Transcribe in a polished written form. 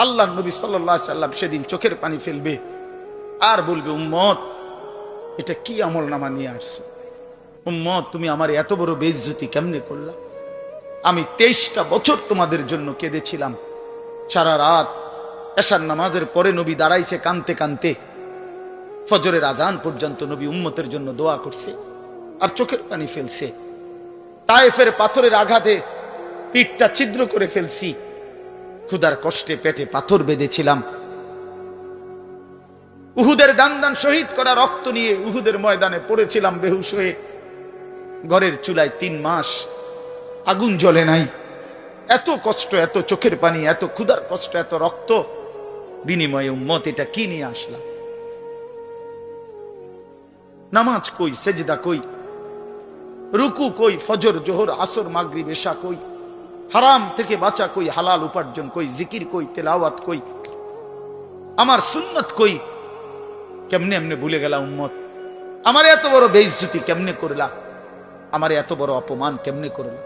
আল্লাহর নবী সাল্লাল্লাহু আলাইহি সাল্লাম সেদিন চোখের পানি ফেলবে আর বলবে, উম্মত এটা কি আমলনামা নিয়ে আসছো? উম্মত তুমি আমার এত বড় বেইজ্জতি কেমনে করলা? আমি 23টা বছর তোমাদের জন্য কেঁদেছিলাম। সারা রাত এশার নামাজের পরে নবী দাঁড়াইছে কানতে কানতে, ফজরের আজান পর্যন্ত নবী উম্মতের জন্য দোয়া করছে আর চোখের পানি ফেলছে। তায়েফের পাথরের আঘাতে পিঠটা ছিদ্র করে ফেলছি, ক্ষুধার কষ্টে পেটে পাথর বেঁধেছিলাম। উহুদের দান দান শহীদ করা রক্ত নিয়ে উহুদের ময়দানে পড়েছিলাম বেহুশ হয়ে। ঘরের চুলায় 3 মাস আগুন জ্বলে নাই। এত কষ্ট, এত চোখের পানি, এত ক্ষুধার কষ্ট, এত রক্ত, বিনিময়ে উম্মত এটা কি নিয়ে আসলাম? নামাজ কই, সেজদা কই, রুকু কই, ফজর জোহর আসর মাগরিব এশা কই, হারাম থেকে বাঁচা কই, হালাল উপার্জন কই, জিকির কই, তেলাওয়াত কই, আমার সুন্নত কই? কেমনে এমনে ভুলে গেলা উম্মত? আমার এত বড় বেইজ্জতি কেমনে করলা? আমার এত বড় অপমান কেমনে করলা?